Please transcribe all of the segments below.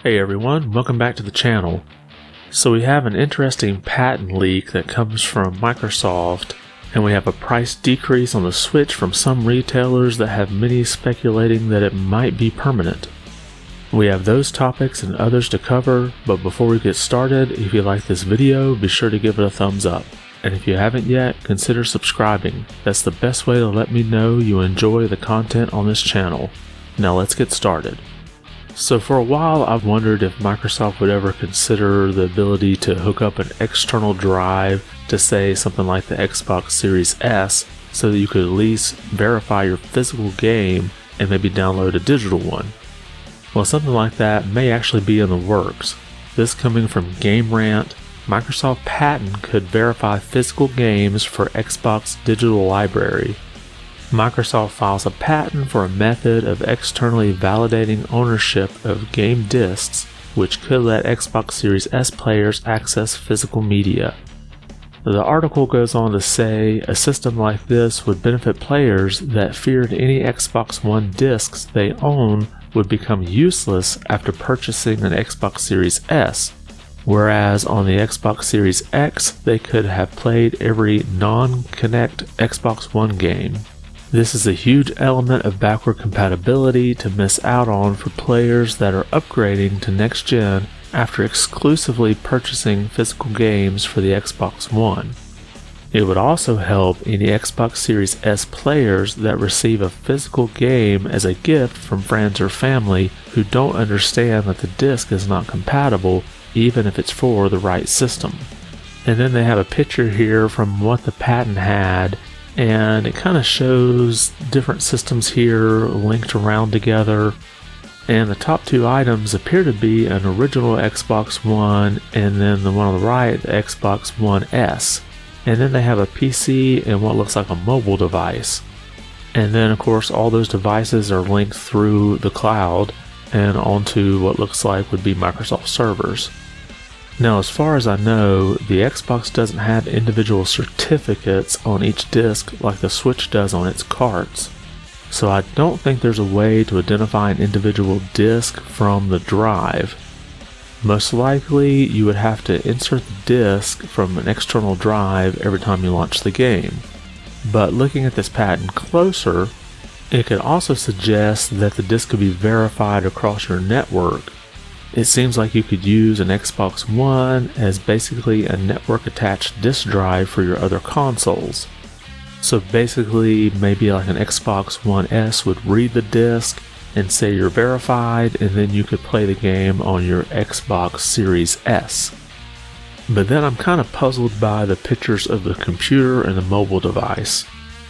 Hey everyone, welcome back to the channel. So we have an interesting patent leak that comes from Microsoft, and we have a price decrease on the Switch from some retailers that have many speculating that it might be permanent. We have those topics and others to cover, but before we get started, if you like this video, be sure to give it a thumbs up. And if you haven't yet, consider subscribing. That's the best way to let me know you enjoy the content on this channel. Now let's get started. So for a while I've wondered if Microsoft would ever consider the ability to hook up an external drive to say something like the Xbox Series S so that you could at least verify your physical game and maybe download a digital one. Well, something like that may actually be in the works. This coming from Game Rant, Microsoft patent could verify physical games for Xbox Digital Library. Microsoft files a patent for a method of externally validating ownership of game discs, which could let Xbox Series S players access physical media. The article goes on to say a system like this would benefit players that feared any Xbox One discs they own would become useless after purchasing an Xbox Series S, whereas on the Xbox Series X they could have played every non-Kinect Xbox One game. This is a huge element of backward compatibility to miss out on for players that are upgrading to next gen after exclusively purchasing physical games for the Xbox One. It would also help any Xbox Series S players that receive a physical game as a gift from friends or family who don't understand that the disc is not compatible even if it's for the right system. And then they have a picture here from what the patent had, and it kind of shows different systems here linked around together, and the top two items appear to be an original Xbox One and then the one on the right, the Xbox One S. And then they have a PC and what looks like a mobile device. And then of course all those devices are linked through the cloud and onto what looks like would be Microsoft servers. Now, as far as I know, the Xbox doesn't have individual certificates on each disc like the Switch does on its carts. So I don't think there's a way to identify an individual disc from the drive. Most likely, you would have to insert the disc from an external drive every time you launch the game. But looking at this patent closer, it could also suggest that the disc could be verified across your network. It seems like you could use an Xbox One as basically a network-attached disk drive for your other consoles. So basically, maybe like an Xbox One S would read the disc and say you're verified, and then you could play the game on your Xbox Series S. But then I'm kind of puzzled by the pictures of the computer and the mobile device.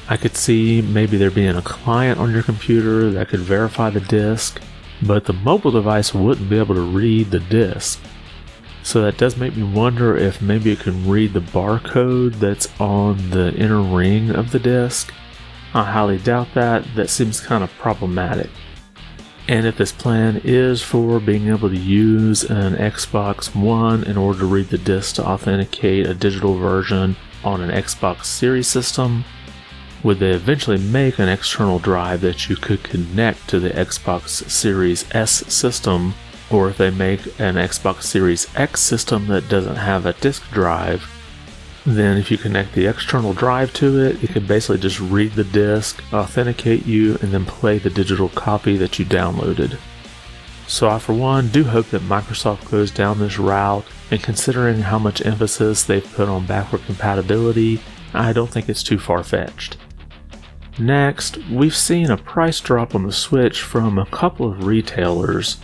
I could see maybe there being a client on your computer that could verify the disc, but the mobile device wouldn't be able to read the disc. So that does make me wonder if maybe it can read the barcode that's on the inner ring of the disc. I highly doubt that. That seems kind of problematic. And if this plan is for being able to use an Xbox One in order to read the disc to authenticate a digital version on an Xbox Series system, would they eventually make an external drive that you could connect to the Xbox Series S system, or if they make an Xbox Series X system that doesn't have a disk drive, then if you connect the external drive to it, it could basically just read the disc, authenticate you, and then play the digital copy that you downloaded. So I for one do hope that Microsoft goes down this route, and considering how much emphasis they've put on backward compatibility, I don't think it's too far-fetched. Next, we've seen a price drop on the Switch from a couple of retailers.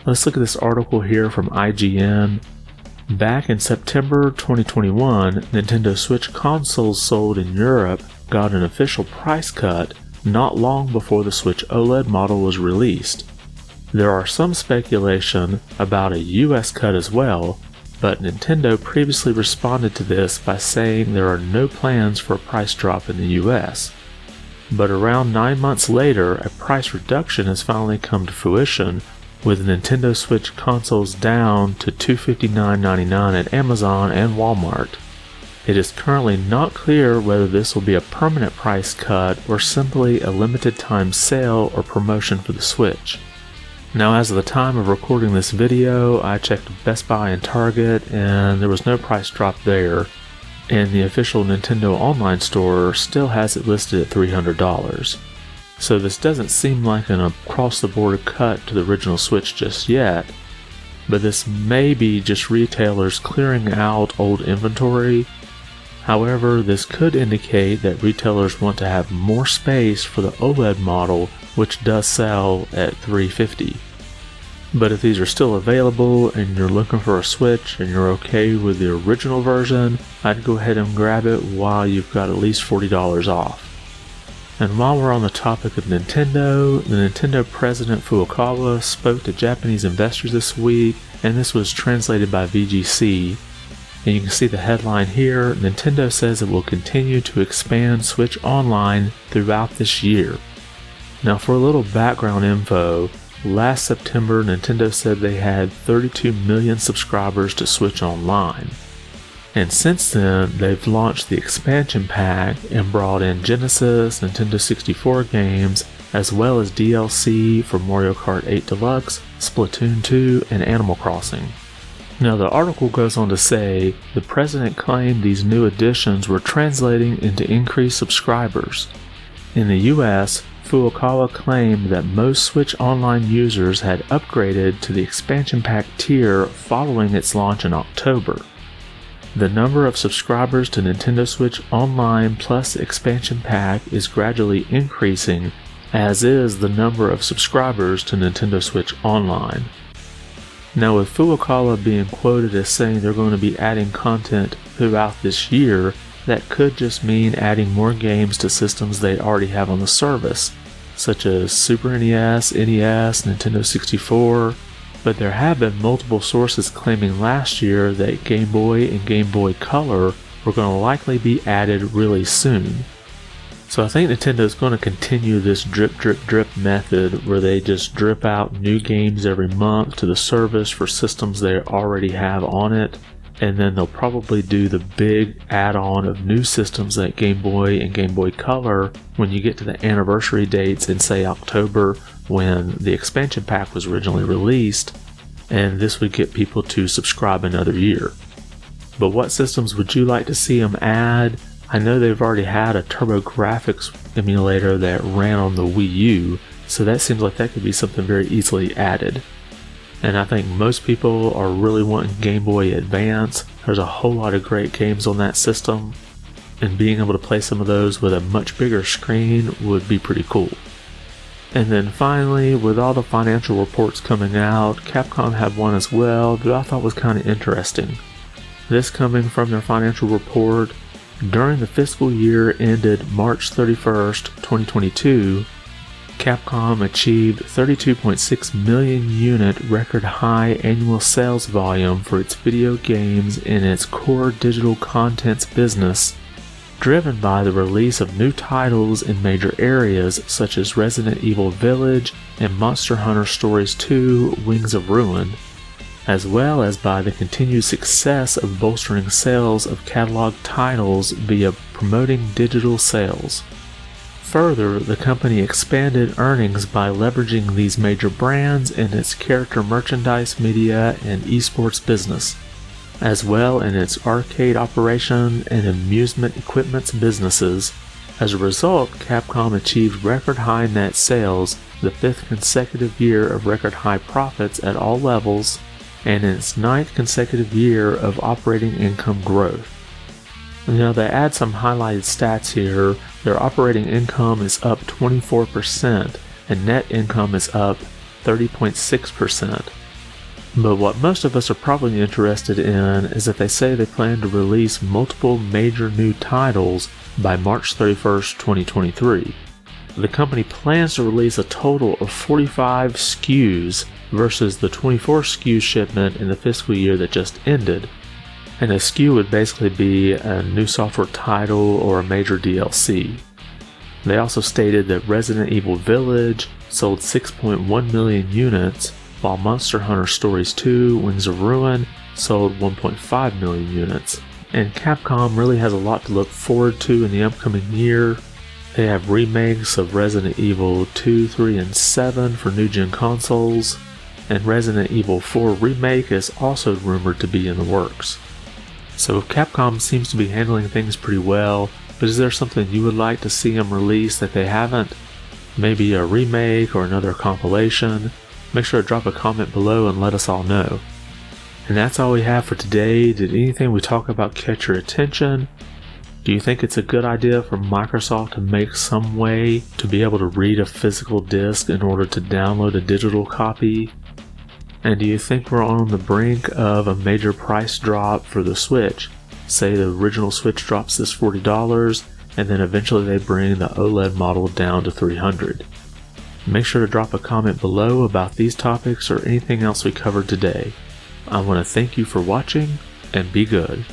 Let's look at this article here from IGN. Back in September 2021, Nintendo Switch consoles sold in Europe got an official price cut not long before the Switch OLED model was released. There are some speculation about a US cut as well, but Nintendo previously responded to this by saying there are no plans for a price drop in the US. But around 9 months later, a price reduction has finally come to fruition, with Nintendo Switch consoles down to $259.99 at Amazon and Walmart. It is currently not clear whether this will be a permanent price cut or simply a limited time sale or promotion for the Switch. Now, as of the time of recording this video, I checked Best Buy and Target, and there was no price drop there, and the official Nintendo online store still has it listed at $300. So this doesn't seem like an across-the-board cut to the original Switch just yet, but this may be just retailers clearing out old inventory. However, this could indicate that retailers want to have more space for the OLED model, which does sell at $350. But if these are still available and you're looking for a Switch and you're okay with the original version, I'd go ahead and grab it while you've got at least $40 off. And while we're on the topic of Nintendo, the Nintendo president Furukawa spoke to Japanese investors this week, and this was translated by VGC. And you can see the headline here: Nintendo says it will continue to expand Switch Online throughout this year. Now, for a little background info, last September Nintendo said they had 32 million subscribers to Switch Online. And since then, they've launched the expansion pack and brought in Genesis, Nintendo 64 games, as well as DLC for Mario Kart 8 Deluxe, Splatoon 2, and Animal Crossing. Now, the article goes on to say, the president claimed these new additions were translating into increased subscribers. In the US, Furukawa claimed that most Switch Online users had upgraded to the expansion pack tier following its launch in October. The number of subscribers to Nintendo Switch Online plus expansion pack is gradually increasing, as is the number of subscribers to Nintendo Switch Online. Now, with Furukawa being quoted as saying they're going to be adding content throughout this year, that could just mean adding more games to systems they already have on the service, such as Super NES, NES, Nintendo 64, but there have been multiple sources claiming last year that Game Boy and Game Boy Color were going to likely be added really soon. So I think Nintendo is going to continue this drip method where they just drip out new games every month to the service for systems they already have on it, and then they'll probably do the big add-on of new systems like Game Boy and Game Boy Color when you get to the anniversary dates in, say, October, when the expansion pack was originally released, and this would get people to subscribe another year. But what systems would you like to see them add? I know they've already had a TurboGrafx emulator that ran on the Wii U, so that seems like that could be something very easily added. And I think most people are really wanting Game Boy Advance. There's a whole lot of great games on that system, and being able to play some of those with a much bigger screen would be pretty cool. And then finally, with all the financial reports coming out, Capcom had one as well that I thought was kind of interesting. This coming from their financial report: during the fiscal year ended March 31st, 2022, Capcom achieved 32.6 million unit record high annual sales volume for its video games in its core digital contents business, driven by the release of new titles in major areas such as Resident Evil Village and Monster Hunter Stories 2: Wings of Ruin, as well as by the continued success of bolstering sales of catalog titles via promoting digital sales. Further, the company expanded earnings by leveraging these major brands in its character merchandise, media, and esports business, as well in its arcade operation and amusement equipment businesses. As a result, Capcom achieved record high net sales, the 5th consecutive year of record high profits at all levels, and its 9th consecutive year of operating income growth. Now, they add some highlighted stats here. Their operating income is up 24%, and net income is up 30.6%. But what most of us are probably interested in is that they say they plan to release multiple major new titles by March 31st, 2023. The company plans to release a total of 45 SKUs versus the 24 SKU shipment in the fiscal year that just ended. And a SKU would basically be a new software title or a major DLC. They also stated that Resident Evil Village sold 6.1 million units, while Monster Hunter Stories 2: Wings of Ruin sold 1.5 million units. And Capcom really has a lot to look forward to in the upcoming year. They have remakes of Resident Evil 2, 3, and 7 for new-gen consoles. and Resident Evil 4 Remake is also rumored to be in the works. So Capcom seems to be handling things pretty well, but is there something you would like to see them release that they haven't? Maybe a remake or another compilation? Make sure to drop a comment below and let us all know. And that's all we have for today. Did anything we talk about catch your attention? Do you think it's a good idea for Microsoft to make some way to be able to read a physical disc in order to download a digital copy? And do you think we're on the brink of a major price drop for the Switch? Say the original Switch drops this $40, and then eventually they bring the OLED model down to $300. Make sure to drop a comment below about these topics or anything else we covered today. I want to thank you for watching, and be good.